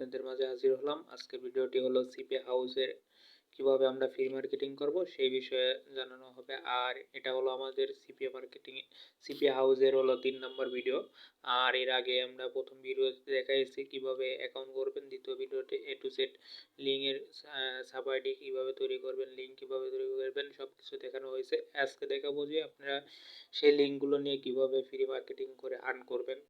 আপনাদের মাঝে হাজির হলাম। আজকের ভিডিওটি হলো সিপিএ হাউসের কিভাবে আমরা ফ্রি মার্কেটিং করব সেই বিষয়ে জানানো হবে। আর এটা হলো আমাদের সিপিএ মার্কেটিং সিপিএ হাউসের হলো 3 নম্বর ভিডিও। আর এর আগে আমরা প্রথম ভিডিওতে দেখাইছি কিভাবে অ্যাকাউন্ট করবেন, দ্বিতীয় ভিডিওতে এ টু জেড লিঙ্কের সাব আইডি কীভাবে তৈরি করবেন, লিঙ্ক কীভাবে তৈরি করবেন সব কিছু দেখানো হয়েছে। আজকে দেখাবো যে আপনারা সেই লিঙ্কগুলো নিয়ে কিভাবে ফ্রি মার্কেটিং করে আর্ন করবেন।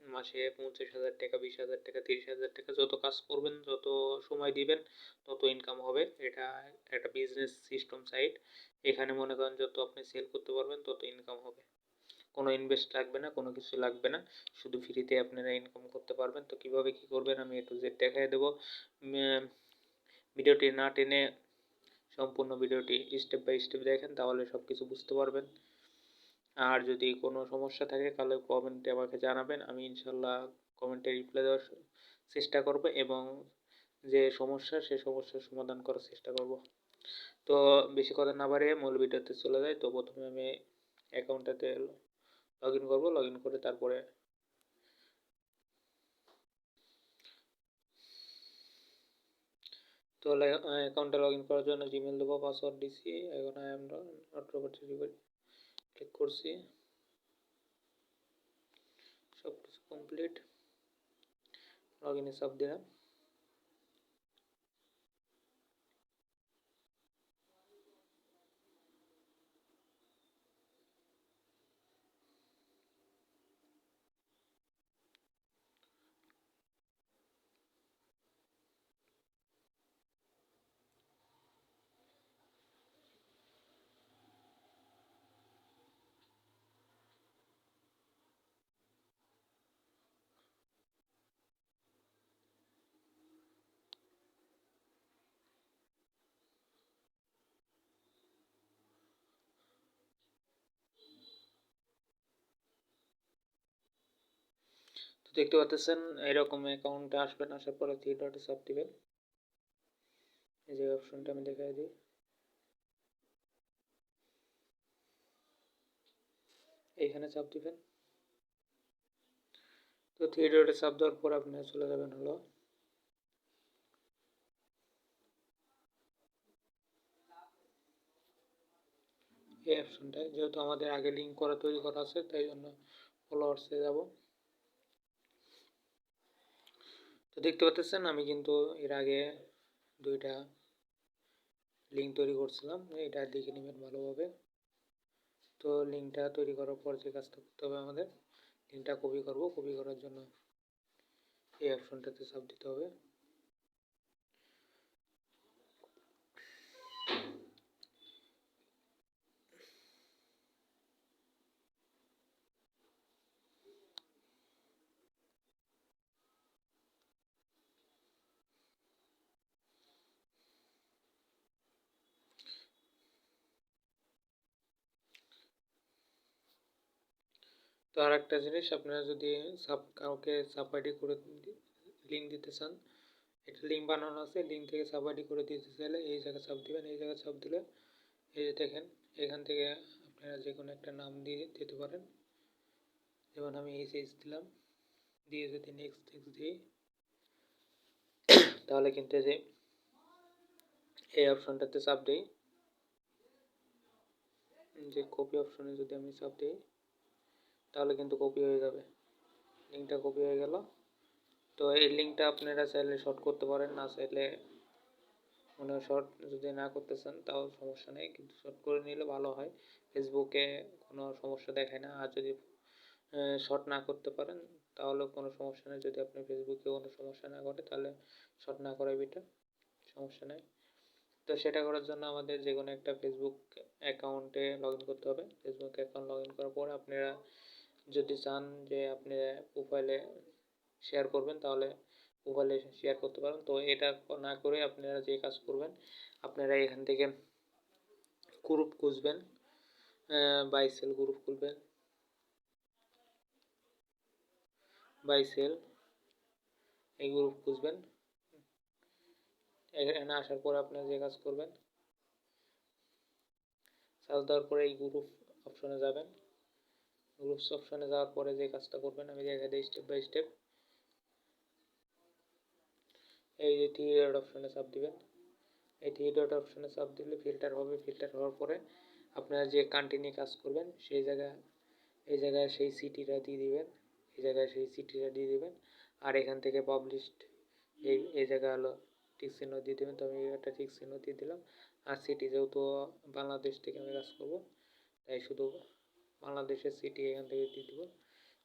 মাসে 50,000 টাকা, 20,000 টাকা, 30,000 টাকা, যত কাজ করবেন, যত সময় দিবেন তত ইনকাম হবে। এটা একটা বিজনেস সিস্টেম সাইট। এখানে মনে করেন যত আপনি সেল করতে পারবেন তত ইনকাম হবে। কোনো ইনভেস্ট লাগবে না, কোনো কিছু লাগবে না, শুধু ফ্রিতে আপনারা ইনকাম করতে পারবেন। তো কিভাবে কি করবেন আমি এ টু জেড দেখাই দেবো। ভিডিওটি না টেনে সম্পূর্ণ ভিডিওটি স্টেপ বাই স্টেপ দেখেন, তাহলে সব কিছু বুঝতে পারবেন। আর যদি কোনো সমস্যা থাকে তাহলে কমেন্টে আমাকে জানাবেন, আমি ইনশাল্লাহ কমেন্টে রিপ্লাই দেওয়ার চেষ্টা করব এবং যে সমস্যা সে সমস্যার সমাধান করার চেষ্টা করব। তো বেশি কথা না বাড়িয়ে মূল ভিডিওতে চলে যাই। তো প্রথমে আমি অ্যাকাউন্টটাতে লগ ইন করবো, লগ ইন করে তারপরে তো অ্যাকাউন্টে লগ ইন করার জন্য জিমেল দেবো, পাসওয়ার্ড দিচ্ছি। এখন I am not robot click করছি, সব কিছু কমপ্লিট, লগ ইনে চাপ দিলাম। তো দেখতে পাচ্ছেন এরকম অ্যাকাউন্টে আসবেন, আসার পরে থ্রি ডটে চাপ দিবেন। এই যে অপশনটা আমি দেখাই দিই, এইখানে চাপ দিবেন। তো থ্রি ডটে চাপ দেওয়ার পর আপনি চলে যাবেন হলো এই অপশনটায়। যেহেতু আমাদের আগে লিঙ্ক করা তৈরি করা আছে তাই জন্য ফলোয়ার্সে যাব। তো দেখতে পাচ্ছেন আমি কিন্তু এর আগে 2টা লিঙ্ক তৈরি করছিলাম, এটা দেখে নেবেন ভালোভাবে। তো লিঙ্কটা তৈরি করার পর যে কাজটা করতে হবে, আমাদের লিঙ্কটা কপি করব। কপি করার জন্য এই অপশনটাতে চাপ দিতে হবে। তো আর একটা জিনিস, আপনারা যদি কাউকে সাব আইডি করে লিঙ্ক দিতে চান, একটা লিঙ্ক বানানো আছে, লিঙ্ক থেকে সাব আইডি করে দিতে চাইলে এই জায়গায় চাপ দিবেন। এই জায়গায় চাপ দিলে এই যে দেখেন এখান থেকে আপনারা যে কোনো একটা নাম দিয়ে দিতে পারেন। যেমন আমি এইচএস দিলাম, দিয়ে যদি নেক্সট দিই তাহলে কিন্তু যে এই অপশনটাতে চাপ দিই, যে কপি অপশনে যদি আমি চাপ দিই তাহলে কিন্তু কপি হয়ে যাবে, লিঙ্কটা কপি হয়ে গেল। তো এই লিঙ্কটা আপনারা চাইলে শর্ট করতে পারেন, না চাইলে মনে হয় শর্ট যদি না করতে চান তাও সমস্যা নেই, কিন্তু শর্ট করে নিলে ভালো হয়। ফেসবুকে কোনো সমস্যা দেখায় না। আর যদি শর্ট না করতে পারেন তাহলে কোনো সমস্যা নেই। যদি আপনি ফেসবুকে কোনো সমস্যা না ঘটে তাহলে শর্ট না করাই বেটার, সমস্যা নেই। তো সেটা করার জন্য আমাদের যে কোনো একটা ফেসবুক অ্যাকাউন্টে লগ ইন করতে হবে। ফেসবুক অ্যাকাউন্ট লগ ইন করার পর আপনারা যদি চান যে আপনি প্রোফাইলে শেয়ার করবেন তাহলে প্রোফাইলে শেয়ার করতে পারেন। তো এটা না করে আপনারা যে কাজ করবেন, আপনারা এখান থেকে গ্রুপ খুঁজবেন, বাই সেল গ্রুপ খুলবেন, বাই সেল এই গ্রুপ খুঁজবেন। এখানে আসার পর আপনারা যে কাজ করবেন, সার্চ দেওয়ার পরে এই গ্রুপ অপশনে যাবেন। গ্রুপস অপশনে যাওয়ার পরে যে কাজটা করবেন আমি দেখাই দিই স্টেপ বাই স্টেপ। এই যে থ্রি ডট অপশনে চাপ দিবেন। এই থ্রি ডট অপশনে চাপ দিলে ফিল্টার হবে। ফিল্টার হওয়ার পরে আপনারা যে কান্ট্রি নিয়ে কাজ করবেন সেই জায়গায় এই জায়গায় সেই সিটিটা দিয়ে দিবেন, এই জায়গায় সেই সিটিটা দিয়ে দিবেন। আর এখান থেকে পাবলিশড এই জায়গায় হলো টিক চিহ্ন দিয়ে দেবেন। তো আমি একটা টিক চিহ্ন দিয়ে দিলাম। আর সিটি যেহেতু বাংলাদেশ থেকে আমি কাজ করবো তাই শুধু বাংলাদেশের সিটি এখান থেকে দিয়ে দেবো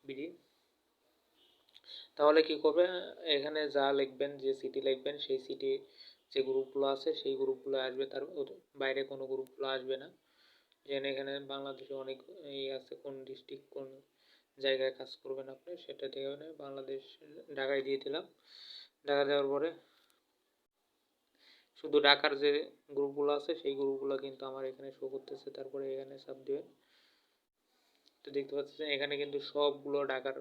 বিডি। তাহলে কি করবে, এখানে যা লিখবেন যে সিটি লিখবেন সেই সিটি যে গ্রুপগুলো আছে সেই গ্রুপগুলো আসবে, তার বাইরে কোনো গ্রুপগুলো আসবে না। যেন এখানে বাংলাদেশে অনেক আছে, কোন ডিস্ট্রিক্ট কোন জায়গায় কাজ করবেন আপনি সেটা দিয়ে বাংলাদেশ ঢাকায় দিয়ে দিলাম। ঢাকা দেওয়ার পরে শুধু ঢাকার যে গ্রুপগুলো আছে সেই গ্রুপগুলো কিন্তু আমার এখানে শো করতেছে। তারপরে এখানে চাপ দিবেন। তো দেখতে পাচ্ছেন এখানে কিন্তু সবগুলো ঢাকার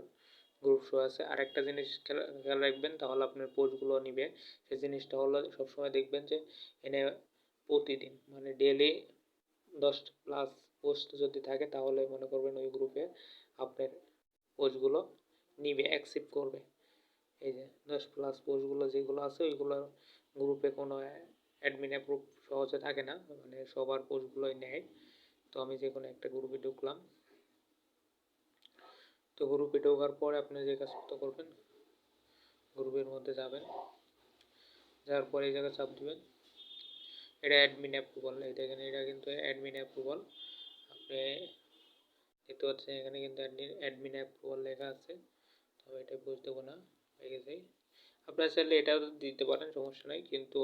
গ্রুপ শো আছে। আর একটা জিনিস খেয়াল রাখবেন, তাহলে আপনার পোস্টগুলো নিবে। সেই জিনিসটা হলো সবসময় দেখবেন যে এনে প্রতিদিন মানে ডেলি 10+ পোস্ট যদি থাকে তাহলে মনে করবেন ওই গ্রুপে আপনার পোস্টগুলো নিবে, অ্যাকসেপ্ট করবে। এই যে 10+ পোস্টগুলো যেগুলো আছে ওইগুলো গ্রুপে কোনো অ্যাডমিন অ্যাপ্রুভ সহজে থাকে না, মানে সবার পোস্টগুলোই নেয়। তো আমি যে কোনো একটা গ্রুপে ঢুকলাম। তো গ্রুপে ঢোকার পরে আপনি যে কাজটা করবেন, গ্রুপের মধ্যে যাবেন, যাওয়ার পরে এই জায়গায় চাপ দিবেন। এটা অ্যাডমিন অ্যাপ্রুভাল, এই দেখেন এটা কিন্তু অ্যাডমিন অ্যাপ্রুভাল। আপনি দেখতে পাচ্ছেন এখানে কিন্তু অ্যাডমিন অ্যাপ্রুভাল লেখা আছে। তবে এটা বুঝতে দেবো না, হয়ে গেছে। আপনারা চাইলে এটাও দিতে পারেন, সমস্যা নাই। কিন্তু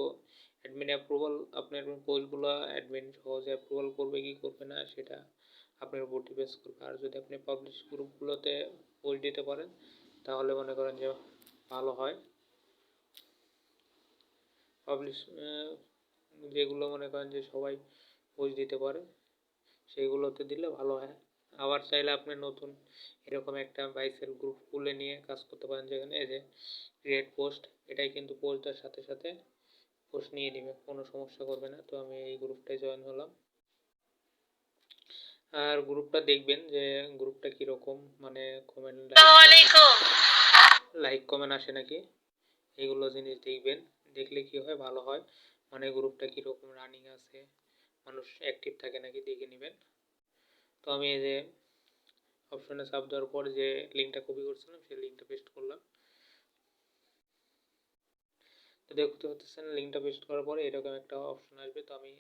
অ্যাডমিন অ্যাপ্রুভাল আপনার পোস্টগুলো অ্যাডমিন সহজে অ্যাপ্রুভাল করবে কি করবে না সেটা আপনার উপর ডিপেন্ড করবে। আর যদি আপনি পাবলিশ গ্রুপগুলোতে পোস্ট দিতে পারেন তাহলে মনে করেন যে ভালো হয়। পাবলিশ যেগুলো মনে করেন যে সবাই পোস্ট দিতে পারে সেইগুলোতে দিলে ভালো হয়। আবার চাইলে আপনি নতুন এরকম একটা বাইসেল গ্রুপ খুলে নিয়ে কাজ করতে পারেন, যেখানে এই যে ক্রিয়েট পোস্ট, এটাই কিন্তু পোস্ট দেওয়ার সাথে সাথে পোস্ট নিয়ে নেবে, কোনো সমস্যা করবে না। তো আমি এই গ্রুপটায় জয়েন হলাম। আর গ্রুপটা দেখবেন যে গ্রুপটা কীরকম, মানে কমেন্ট লাইক কমেন্ট আসে নাকি, এইগুলো জিনিস দেখবেন। দেখলে কি হয়, ভালো হয়। মানে গ্রুপটা কীরকম রানিং আছে, মানুষ অ্যাক্টিভ থাকে নাকি দেখে নেবেন। তো আমি এই যে অপশনে চাপ দেওয়ার পর যে লিঙ্কটা কপি করছিলাম সেই লিঙ্কটা পেস্ট করলাম। তো দেখতে পাচ্ছেন লিঙ্কটা পেস্ট করার পরে এরকম একটা অপশন আসবে। তো আমি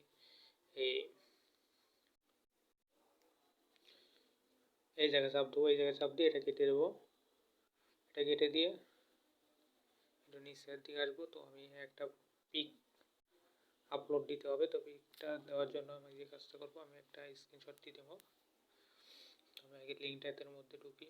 এই জায়গায় চাপ দেবো, এই জায়গায় চাপ দিয়ে এটা কেটে দেবো। এটা কেটে দিয়ে এটা নিচের দিকে আসবো। তো আমি একটা পিক আপলোড দিতে হবে। তো পিকটা দেওয়ার জন্য আমি যে কাজটা করবো, আমি একটা স্ক্রিনশট দিয়ে দেবো। তো আমি আগে লিঙ্কটা এর মধ্যে ঢুকি।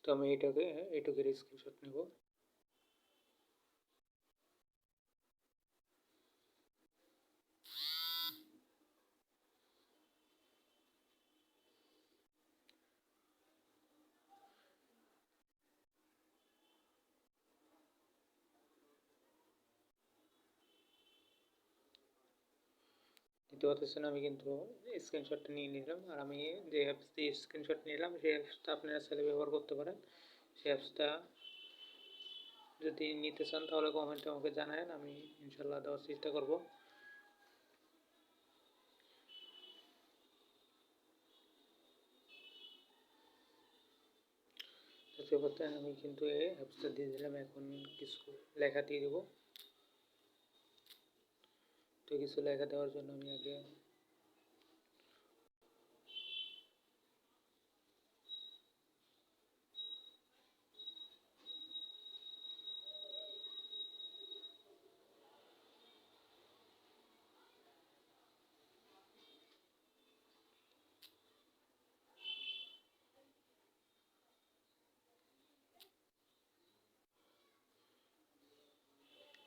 তো আমি এইটুকের স্ক্রিনশট নেব। দেখতে পাচ্ছেন আমি কিন্তু স্ক্রিনশটটা নিয়ে নিলাম। আর আমি যে অ্যাপস দিয়ে স্ক্রিনশট নিলাম সেই অ্যাপসটা আপনারা চাইলে ব্যবহার করতে পারেন। সেই অ্যাপসটা যদি নিতে চান তাহলে কমেন্টে আমাকে জানাবেন, আমি ইনশাল্লাহ দেওয়ার চেষ্টা করব। বুঝতে পারতেন আমি কিন্তু এই অ্যাপসটা দিয়ে দিলাম। এখন কিছু লেখা দিয়ে দেবো। তো কিছু লেখা দেওয়ার জন্য আমি আগে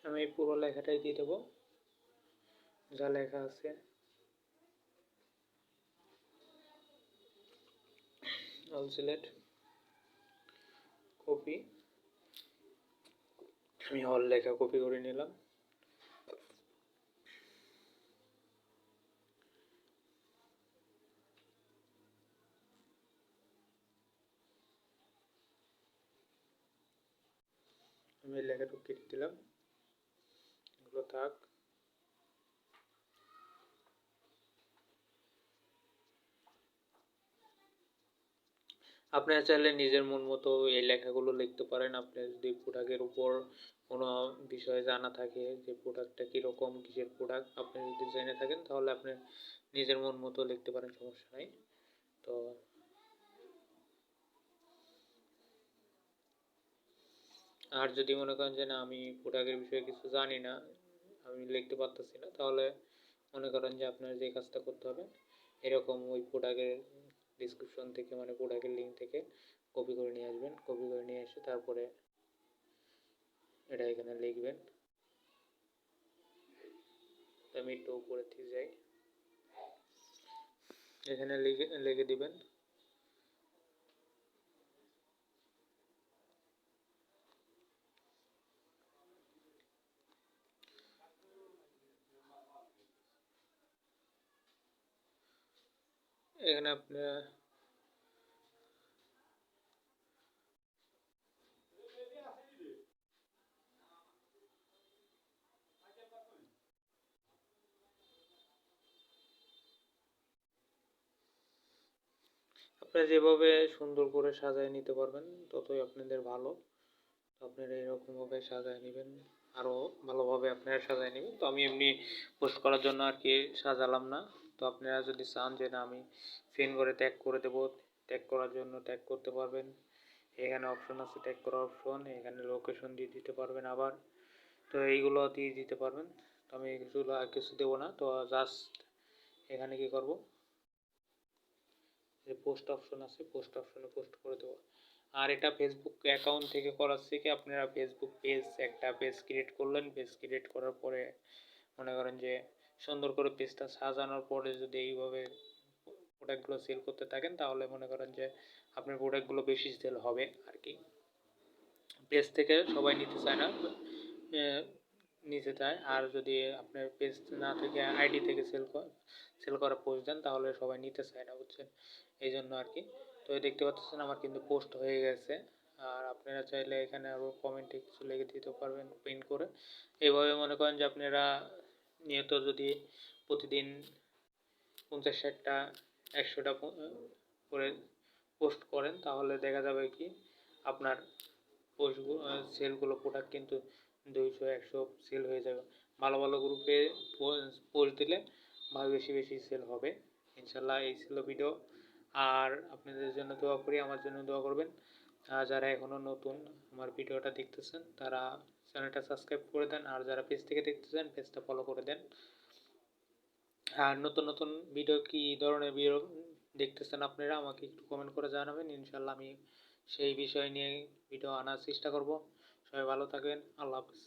আমি পুরো লেখাটাই দিয়ে দেবো, যা লেখা আছে। অল সিলেক্ট কপি, আমি অল লেখা কপি করে নিলাম। আমি লেখাটা কেটে দিলাম, এগুলো থাক। আপনারা চাইলে নিজের মন মতো এই লেখাগুলো লিখতে পারেন। আপনার যদি প্রোডাক্টের উপর কোনো বিষয় জানা থাকে, যে প্রোডাক্টটা কীরকম, কিসের প্রোডাক্ট, আপনি যদি জেনে থাকেন তাহলে আপনি নিজের মন মতো লিখতে পারেন, সমস্যা নাই। তো আর যদি মনে করেন যে না, আমি প্রোডাক্টের বিষয়ে কিছু জানি না, আমি লিখতে পারতেছি না, তাহলে মনে করেন যে আপনার যে কাজটা করতে হবে, এরকম ওই প্রোডাক্টের ডিসক্রিপশন থেকে, মানে প্রোডাক্টের লিঙ্ক থেকে কপি করে নিয়ে আসবেন। কপি করে নিয়ে এসে তারপরে এটা এখানে লিখবেন। আমি একটু উপরের দিকে যাই, এখানে লিখে দিবেন এখানে আপনারা যেভাবে সুন্দর করে সাজায় নিতে পারবেন ততই আপনাদের ভালো। তো আপনারা এরকমভাবে সাজায় নেবেন, আরও ভালোভাবে আপনারা সাজায় নেবেন। তো আমি এমনি পোস্ট করার জন্য আর কি সাজালাম না। তো আপনারা যদি চান যে না আমি ফিন করে ট্যাগ করে দেবো, ট্যাগ করার জন্য ট্যাগ করতে পারবেন। এখানে অপশন আছে ট্যাগ করার অপশন, এখানে লোকেশন দিয়ে দিতে পারবেন আবার। তো এইগুলো দিয়ে দিতে পারবেন। তো আমি এগুলো আর কিছু দেবো না। তো জাস্ট এখানে কি করব, যে পোস্ট অপশন আছে, পোস্ট অপশনে পোস্ট করে দেবো। আর এটা ফেসবুক অ্যাকাউন্ট থেকে করার থেকে আপনারা ফেসবুক পেজ, একটা পেজ ক্রিয়েট করলেন। পেজ ক্রিয়েট করার পরে মনে করেন যে সুন্দর করে পেজটা সাজানোর পরে যদি এইভাবে প্রোডাক্টগুলো সেল করতে থাকেন, তাহলে মনে করেন যে আপনার প্রোডাক্টগুলো বেশি সেল হবে আর কি। পেজ থেকে সবাই নিতে চায় না, নিতে চায়। আর যদি আপনার পেজ না থেকে আইডি থেকে সেল করা পোস্ট দেন, তাহলে সবাই নিতে চায় না, বুঝছেন, এই জন্য আর কি। তো দেখতে পাচ্ছেন আমার কিন্তু পোস্ট হয়ে গেছে। আর আপনারা চাইলে এখানে আরও কমেন্টে কিছু লিখে দিতে পারবেন পিন করে। এইভাবে মনে করেন যে আপনারা নিয়ত যদি প্রতিদিন 50-60টা 100টা করে পোস্ট করেন, তাহলে দেখা যাবে কি আপনার পোস্টগুলো, সেলগুলো, প্রোডাক্ট কিন্তু 200-100 সেল হয়ে যাবে। ভালো ভালো গ্রুপে পোস্ট দিলে বেশি বেশি সেল হবে ইনশাল্লাহ। এই ছিল ভিডিও। আর আপনাদের জন্য দোয়া করি, আমার জন্য দোয়া করবেন। আর যারা এখনও নতুন আমার ভিডিওটা দেখতেছেন, তারা চ্যানেলটা সাবস্ক্রাইব করে দেন। আর যারা পেজ থেকে দেখতেছেন, পেজটা ফলো করে দেন। আর নতুন নতুন ভিডিও কী ধরনের ভিডিও দেখতেছেন আপনারা, আমাকে একটু কমেন্ট করে জানাবেন। ইনশাল্লাহ আমি সেই বিষয় নিয়ে ভিডিও আনার চেষ্টা করব। সবাই ভালো থাকবেন। আল্লাহ হাফেজ।